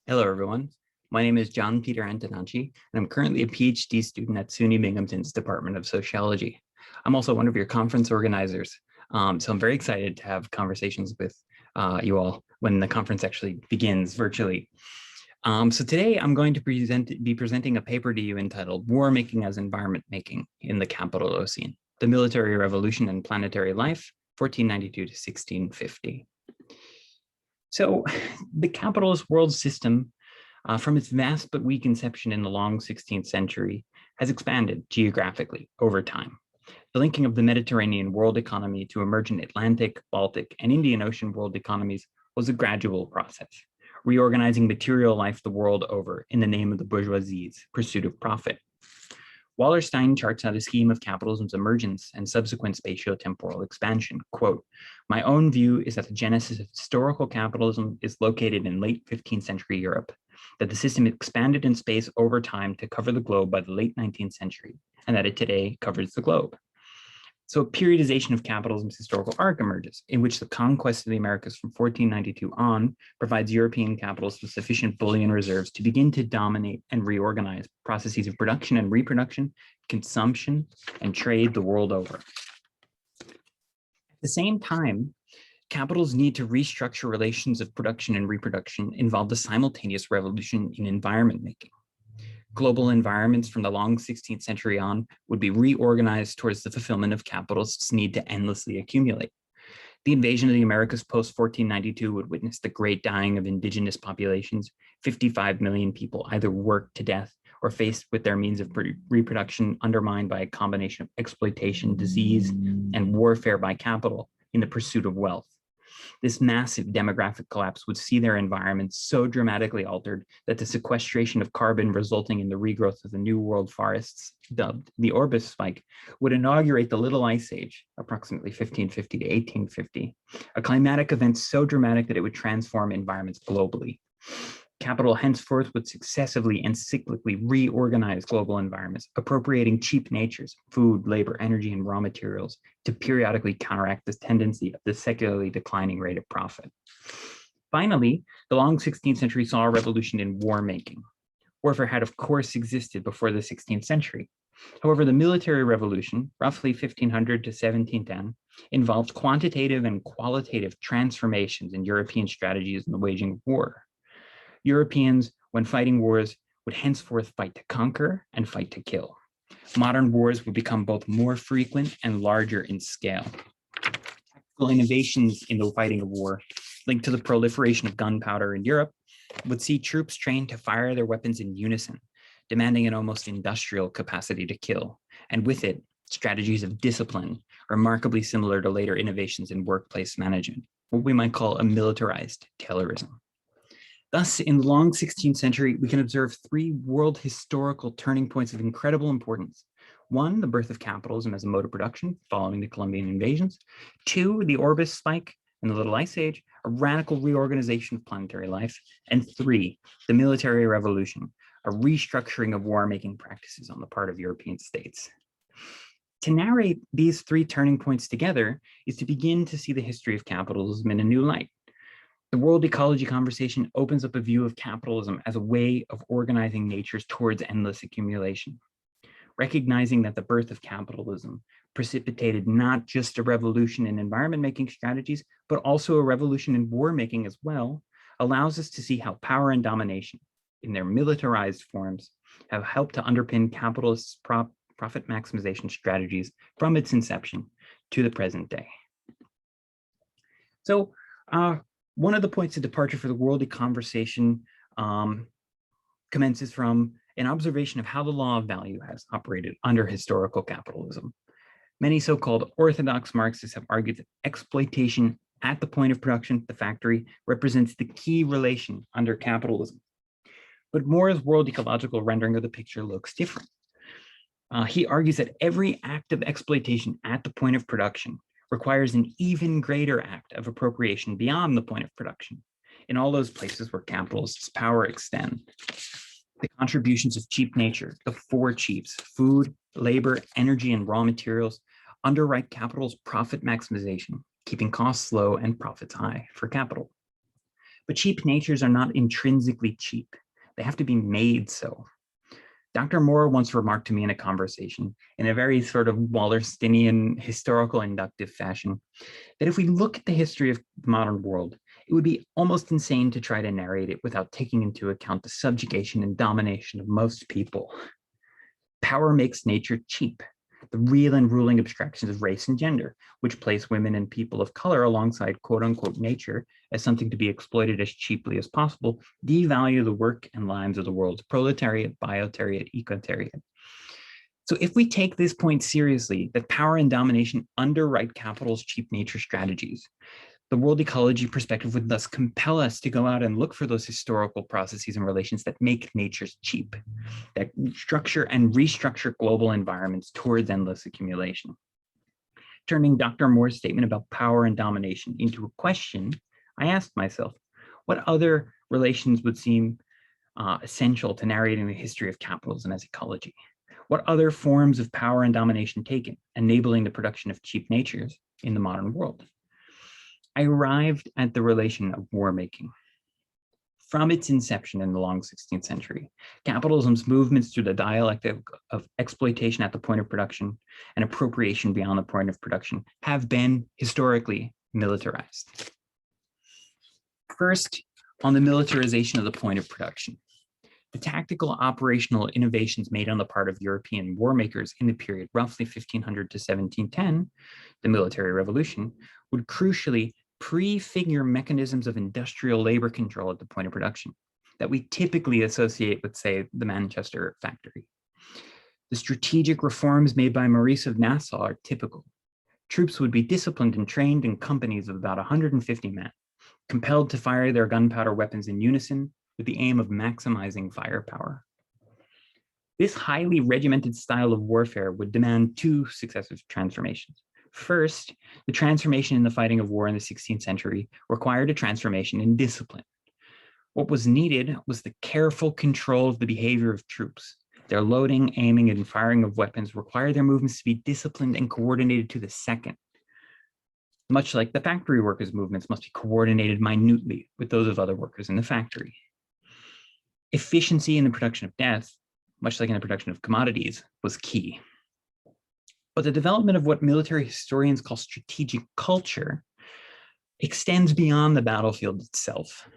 Hello, everyone. My name is John Peter Antonacci, and I'm currently a PhD student at SUNY Binghamton's Department of Sociology. I'm also one of your conference organizers, so I'm very excited to have conversations with you all when the conference actually begins virtually. So today I'm going to be presenting a paper to you entitled War Making as Environment Making in the Capitalocene, the Military Revolution and Planetary Life, 1492 to 1650. So the capitalist world system, from its vast but weak inception in the long 16th century, has expanded geographically over time. The linking of the Mediterranean world economy to emergent Atlantic, Baltic, and Indian Ocean world economies was a gradual process, reorganizing material life the world over in the name of the bourgeoisie's pursuit of profit. Wallerstein charts out a scheme of capitalism's emergence and subsequent spatio-temporal expansion. Quote, "My own view is that the genesis of historical capitalism is located in late 15th century Europe, that the system expanded in space over time to cover the globe by the late 19th century, and that it today covers the globe." So a periodization of capitalism's historical arc emerges, in which the conquest of the Americas from 1492 on provides European capitalists with sufficient bullion reserves to begin to dominate and reorganize processes of production and reproduction, consumption, and trade the world over. At the same time, capital's need to restructure relations of production and reproduction involved a simultaneous revolution in environment making. Global environments from the long 16th century on would be reorganized towards the fulfillment of capitalists' need to endlessly accumulate. The invasion of the Americas post-1492 would witness the great dying of indigenous populations. 55 million people either worked to death or faced with their means of reproduction undermined by a combination of exploitation, disease, and warfare by capital in the pursuit of wealth. This massive demographic collapse would see their environments so dramatically altered that the sequestration of carbon resulting in the regrowth of the New World forests, dubbed the Orbis spike, would inaugurate the Little Ice Age, approximately 1550 to 1850, a climatic event so dramatic that it would transform environments globally. Capital henceforth would successively and cyclically reorganize global environments, appropriating cheap natures, food, labor, energy, and raw materials to periodically counteract this tendency of the secularly declining rate of profit. Finally, the long 16th century saw a revolution in war making. Warfare had, of course, existed before the 16th century. However, the military revolution, roughly 1500 to 1710, involved quantitative and qualitative transformations in European strategies in the waging of war. Europeans, when fighting wars, would henceforth fight to conquer and fight to kill. Modern wars would become both more frequent and larger in scale. Tactical innovations in the fighting of war, linked to the proliferation of gunpowder in Europe, would see troops trained to fire their weapons in unison, demanding an almost industrial capacity to kill, and with it, strategies of discipline, remarkably similar to later innovations in workplace management, what we might call a militarized Taylorism. Thus, in the long 16th century, we can observe three world historical turning points of incredible importance. One, the birth of capitalism as a mode of production following the Columbian invasions. Two, the Orbis spike and the Little Ice Age, a radical reorganization of planetary life. And three, the military revolution, a restructuring of war-making practices on the part of European states. To narrate these three turning points together is to begin to see the history of capitalism in a new light. The world ecology conversation opens up a view of capitalism as a way of organizing natures towards endless accumulation, recognizing that the birth of capitalism precipitated not just a revolution in environment-making strategies, but also a revolution in war-making as well, allows us to see how power and domination, in their militarized forms, have helped to underpin capitalists' profit maximization strategies from its inception to the present day. So, one of the points of departure for the world conversation commences from an observation of how the law of value has operated under historical capitalism. Many so-called orthodox Marxists have argued that exploitation at the point of production, the factory, represents the key relation under capitalism. But Moore's world ecological rendering of the picture looks different. He argues that every act of exploitation at the point of production requires an even greater act of appropriation beyond the point of production, in all those places where capitalists' power extend. The contributions of cheap nature, the four cheaps, food, labor, energy, and raw materials, underwrite capital's profit maximization, keeping costs low and profits high for capital. But cheap natures are not intrinsically cheap. They have to be made so. Dr. Moore once remarked to me in a conversation, in a very sort of Wallersteinian historical inductive fashion, that if we look at the history of the modern world, it would be almost insane to try to narrate it without taking into account the subjugation and domination of most people. Power makes nature cheap. The real and ruling abstractions of race and gender, which place women and people of color alongside quote unquote nature as something to be exploited as cheaply as possible, devalue the work and lives of the world's proletariat, biotariat, ecotariat. So if we take this point seriously, that power and domination underwrite capital's cheap nature strategies, the world ecology perspective would thus compel us to go out and look for those historical processes and relations that make nature cheap, that structure and restructure global environments towards endless accumulation. Turning Dr. Moore's statement about power and domination into a question, I asked myself, what other relations would seem essential to narrating the history of capitalism as ecology? What other forms of power and domination taken, enabling the production of cheap natures in the modern world? I arrived at the relation of war making. From its inception in the long 16th century, capitalism's movements through the dialectic of exploitation at the point of production and appropriation beyond the point of production have been historically militarized. First, on the militarization of the point of production. The tactical operational innovations made on the part of European war makers in the period roughly 1500 to 1710, the military revolution, would crucially prefigure mechanisms of industrial labor control at the point of production that we typically associate with, say, the Manchester factory. The strategic reforms made by Maurice of Nassau are typical. Troops would be disciplined and trained in companies of about 150 men, compelled to fire their gunpowder weapons in unison with the aim of maximizing firepower. This highly regimented style of warfare would demand two successive transformations. First, the transformation in the fighting of war in the 16th century required a transformation in discipline. What was needed was the careful control of the behavior of troops. Their loading, aiming, and firing of weapons required their movements to be disciplined and coordinated to the second. Much like the factory workers' movements must be coordinated minutely with those of other workers in the factory. Efficiency in the production of death, much like in the production of commodities, was key. But the development of what military historians call strategic culture extends beyond the battlefield itself.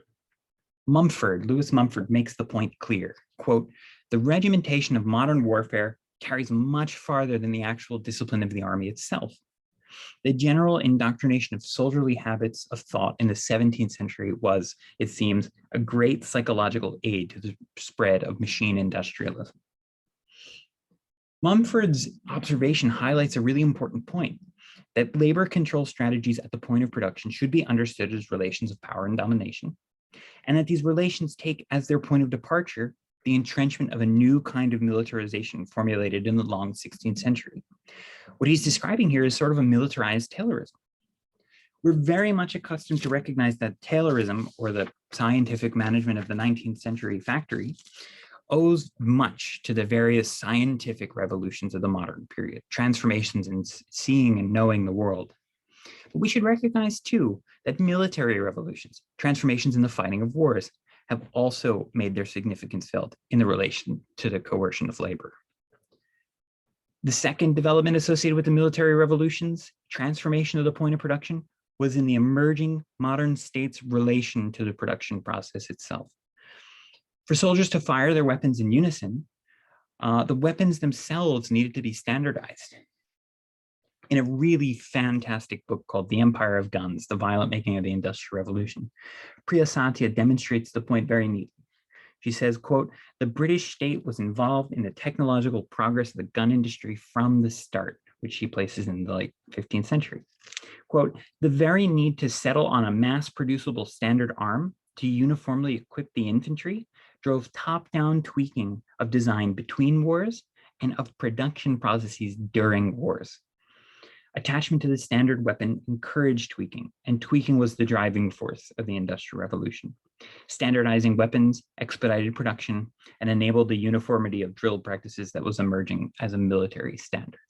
Lewis Mumford makes the point clear, quote, "The regimentation of modern warfare carries much farther than the actual discipline of the army itself. The general indoctrination of soldierly habits of thought in the 17th century was, it seems, a great psychological aid to the spread of machine industrialism." Mumford's observation highlights a really important point, that labor control strategies at the point of production should be understood as relations of power and domination, and that these relations take as their point of departure the entrenchment of a new kind of militarization formulated in the long 16th century. What he's describing here is sort of a militarized Taylorism. We're very much accustomed to recognize that Taylorism, or the scientific management of the 19th century factory, owes much to the various scientific revolutions of the modern period, transformations in seeing and knowing the world. But we should recognize too that military revolutions, transformations in the fighting of wars, have also made their significance felt in the relation to the coercion of labor. The second development associated with the military revolutions, transformation of the point of production, was in the emerging modern state's relation to the production process itself. For soldiers to fire their weapons in unison, the weapons themselves needed to be standardized. In a really fantastic book called The Empire of Guns, The Violent Making of the Industrial Revolution, Priya Satya demonstrates the point very neatly. She says, quote, "The British state was involved in the technological progress of the gun industry from the start," which she places in the late 15th century. Quote, "The very need to settle on a mass producible standard arm to uniformly equip the infantry drove top-down tweaking of design between wars and of production processes during wars. Attachment to the standard weapon encouraged tweaking, and tweaking was the driving force of the Industrial Revolution. Standardizing weapons expedited production and enabled the uniformity of drill practices that was emerging as a military standard."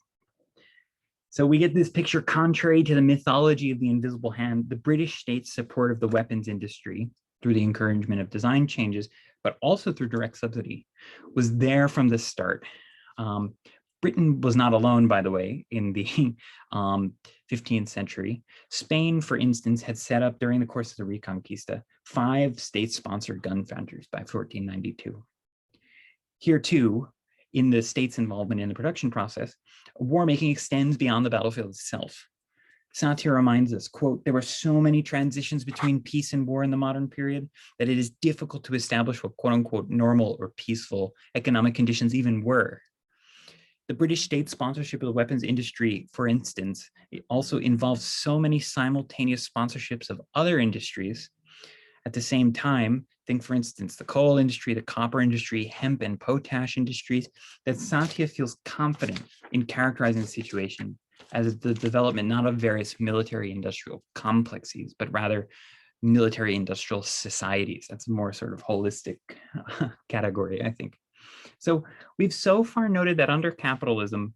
So we get this picture contrary to the mythology of the invisible hand. The British state's support of the weapons industry through the encouragement of design changes, but also through direct subsidy, was there from the start. Britain was not alone, by the way, in the 15th century. Spain, for instance, had set up during the course of the Reconquista 5 state-sponsored gun foundries by 1492. Here too, in the state's involvement in the production process, war making extends beyond the battlefield itself. Satir reminds us, quote, there were so many transitions between peace and war in the modern period that it is difficult to establish what quote unquote normal or peaceful economic conditions even were. The British state sponsorship of the weapons industry, for instance, it also involves so many simultaneous sponsorships of other industries at the same time. Think, for instance, the coal industry, the copper industry, hemp and potash industries, that Satir feels confident in characterizing the situation as the development not of various military industrial complexes, but rather military industrial societies. That's a more sort of holistic category, I think. So we've so far noted that under capitalism,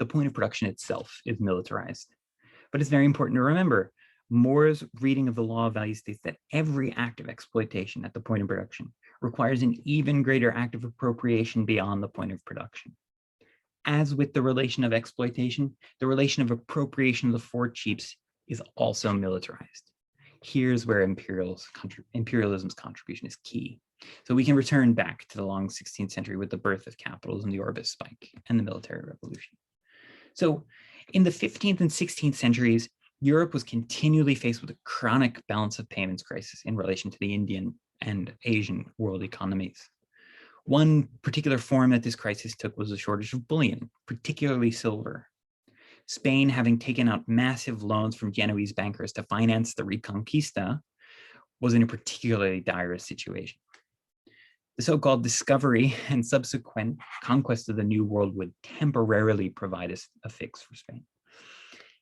the point of production itself is militarized. But it's very important to remember, Moore's reading of the law of value states that every act of exploitation at the point of production requires an even greater act of appropriation beyond the point of production. As with the relation of exploitation, the relation of appropriation of the four chiefs is also militarized. Here's where imperialism's contribution is key. So we can return back to the long 16th century with the birth of capitalism, the Orbis spike, and the military revolution. So in the 15th and 16th centuries, Europe was continually faced with a chronic balance of payments crisis in relation to the Indian and Asian world economies. One particular form that this crisis took was a shortage of bullion, particularly silver. Spain, having taken out massive loans from Genoese bankers to finance the Reconquista, was in a particularly dire situation. The so-called discovery and subsequent conquest of the New World would temporarily provide a fix for Spain.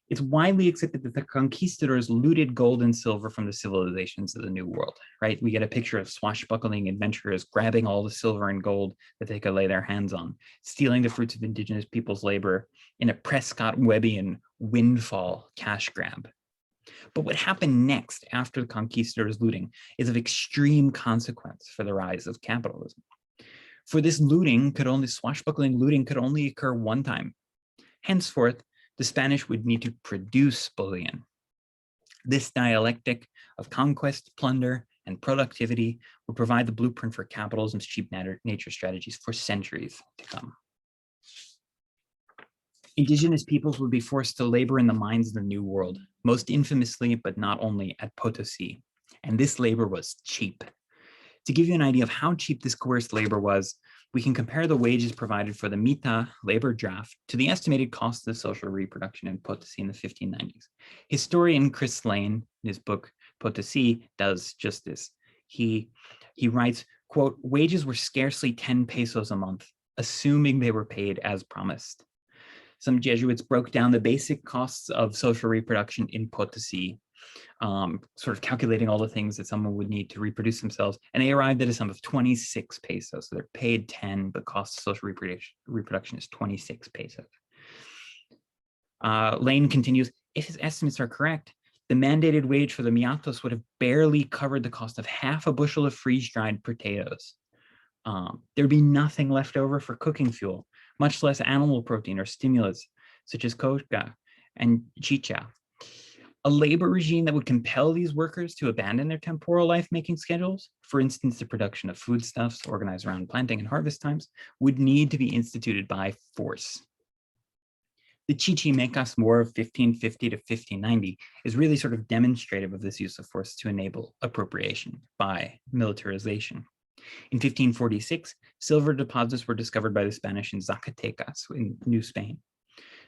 It's widely accepted that the conquistadors looted gold and silver from the civilizations of the New World, right? We get a picture of swashbuckling adventurers grabbing all the silver and gold that they could lay their hands on, stealing the fruits of indigenous people's labor in a Prescott-Webbian windfall cash grab. But what happened next after the conquistadors' looting is of extreme consequence for the rise of capitalism. For this swashbuckling looting could only occur one time. Henceforth, the Spanish would need to produce bullion. This dialectic of conquest, plunder, and productivity would provide the blueprint for capitalism's cheap nature strategies for centuries to come. Indigenous peoples would be forced to labor in the mines of the New World, most infamously, but not only, at Potosi. And this labor was cheap. To give you an idea of how cheap this coerced labor was, we can compare the wages provided for the Mita labor draft to the estimated cost of social reproduction in Potosi in the 1590s. Historian Chris Lane, in his book Potosi, does just this. He writes, quote, wages were scarcely 10 pesos a month, assuming they were paid as promised. Some Jesuits broke down the basic costs of social reproduction in Potosi, sort of calculating all the things that someone would need to reproduce themselves, and they arrived at a sum of 26 pesos. So they're paid 10, but cost of social reproduction is 26 pesos. Lane continues, if his estimates are correct, the mandated wage for the miatos would have barely covered the cost of half a bushel of freeze-dried potatoes. There'd be nothing left over for cooking fuel, much less animal protein or stimulants such as coca and chicha. A labor regime that would compel these workers to abandon their temporal life-making schedules, for instance, the production of foodstuffs organized around planting and harvest times, would need to be instituted by force. The Chichimecas War of 1550 to 1590 is really sort of demonstrative of this use of force to enable appropriation by militarization. In 1546, silver deposits were discovered by the Spanish in Zacatecas in New Spain.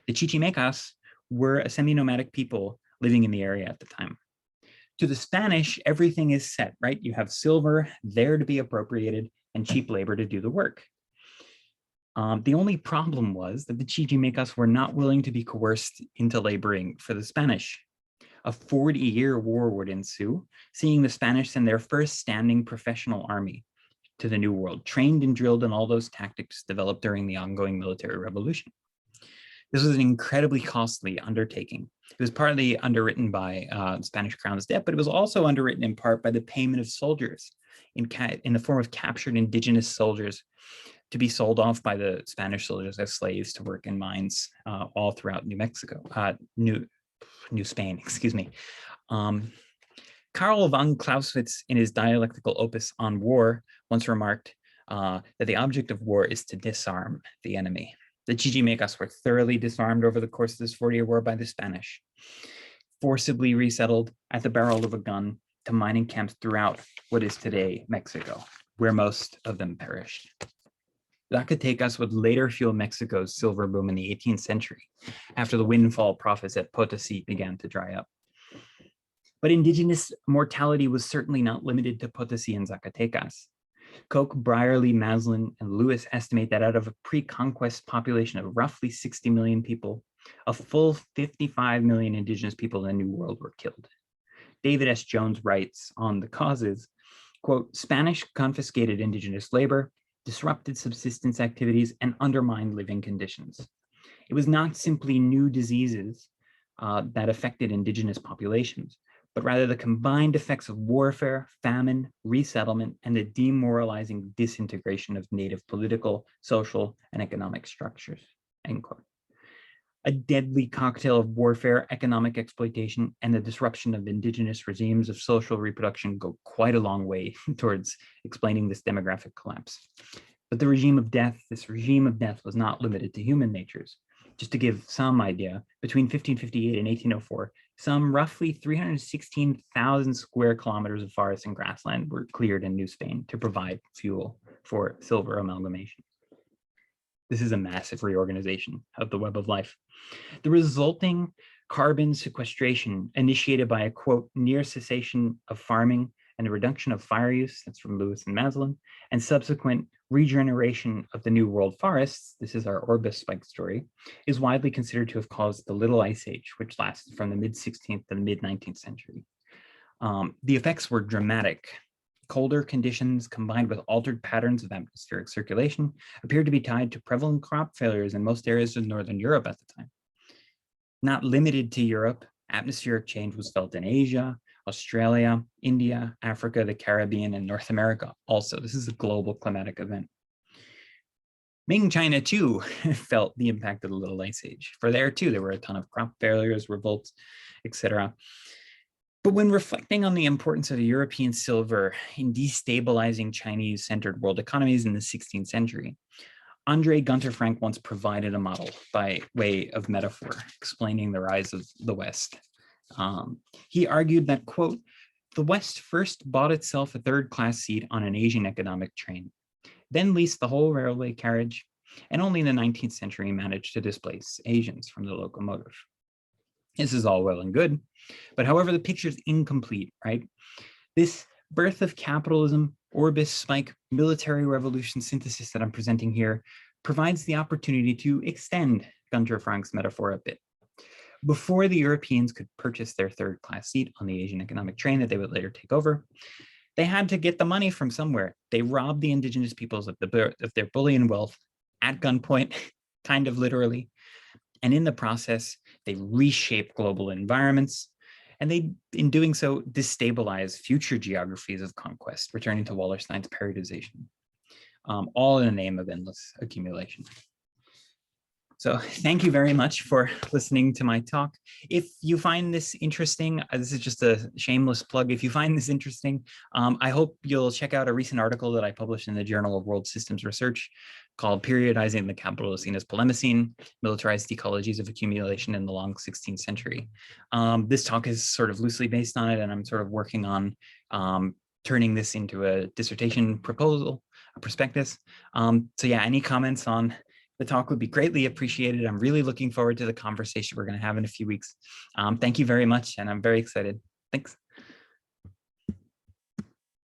The Chichimecas were a semi-nomadic people living in the area at the time. To the Spanish, everything is set, right? You have silver there to be appropriated and cheap labor to do the work. The only problem was that the Chichimecas were not willing to be coerced into laboring for the Spanish. A 40-year war would ensue, seeing the Spanish send their first standing professional army to the New World, trained and drilled in all those tactics developed during the ongoing military revolution. This was an incredibly costly undertaking. It was partly underwritten by Spanish crown's debt, but it was also underwritten in part by the payment of soldiers in the form of captured indigenous soldiers to be sold off by the Spanish soldiers as slaves to work in mines all throughout New Spain, excuse me. Karl von Clausewitz, in his dialectical opus on war, once remarked that the object of war is to disarm the enemy. The Chichimecas were thoroughly disarmed over the course of this 40-year war by the Spanish, forcibly resettled at the barrel of a gun to mining camps throughout what is today Mexico, where most of them perished. Zacatecas would later fuel Mexico's silver boom in the 18th century, after the windfall profits at Potosi began to dry up. But indigenous mortality was certainly not limited to Potosi and Zacatecas. Koch, Brierly, Maslin, and Lewis estimate that out of a pre-conquest population of roughly 60 million people, a full 55 million indigenous people in the New World were killed. David S. Jones writes on the causes, quote, Spanish confiscated indigenous labor, disrupted subsistence activities, and undermined living conditions. It was not simply new diseases that affected indigenous populations, but rather the combined effects of warfare, famine, resettlement, and the demoralizing disintegration of native political, social, and economic structures, end quote. A deadly cocktail of warfare, economic exploitation, and the disruption of indigenous regimes of social reproduction go quite a long way towards explaining this demographic collapse. But this regime of death was not limited to human natures. Just to give some idea, between 1558 and 1804, some roughly 316,000 square kilometers of forest and grassland were cleared in New Spain to provide fuel for silver amalgamation. This is a massive reorganization of the web of life. The resulting carbon sequestration initiated by a, quote, near cessation of farming and the reduction of fire use, that's from Lewis and Maslin, and subsequent regeneration of the New World forests, this is our Orbis spike story, is widely considered to have caused the Little Ice Age, which lasted from the mid-16th to the mid-19th century. The effects were dramatic. Colder conditions combined with altered patterns of atmospheric circulation appeared to be tied to prevalent crop failures in most areas of Northern Europe at the time. Not limited to Europe, atmospheric change was felt in Asia, Australia, India, Africa, the Caribbean, and North America also. This is a global climatic event. Ming China too felt the impact of the Little Ice Age. For there too, there were a ton of crop failures, revolts, etc. But when reflecting on the importance of the European silver in destabilizing Chinese-centered world economies in the 16th century, Andre Gunter Frank once provided a model by way of metaphor, explaining the rise of the West. He argued that, quote, the West first bought itself a third-class seat on an Asian economic train, then leased the whole railway carriage, and only in the 19th century managed to displace Asians from the locomotive. This is all well and good, but however, the picture is incomplete, right? This birth of capitalism, Orbis spike, military revolution synthesis that I'm presenting here provides the opportunity to extend Gunter Frank's metaphor a bit. Before the Europeans could purchase their third-class seat on the Asian economic train that they would later take over, they had to get the money from somewhere. They robbed the indigenous peoples of their bullion wealth at gunpoint, kind of literally. And in the process, they reshaped global environments, and they, in doing so, destabilized future geographies of conquest, returning to Wallerstein's periodization, all in the name of endless accumulation. So thank you very much for listening to my talk. If you find this interesting, this is just a shameless plug. If you find this interesting, I hope you'll check out a recent article that I published in the Journal of World Systems Research called Periodizing the Capitalocene as Polemocene, Militarized Ecologies of Accumulation in the Long 16th Century. This talk is sort of loosely based on it, and I'm sort of working on turning this into a dissertation proposal, a prospectus. So yeah, any comments on the talk would be greatly appreciated. I'm really looking forward to the conversation we're going to have in a few weeks. Thank you very much, and I'm very excited. Thanks.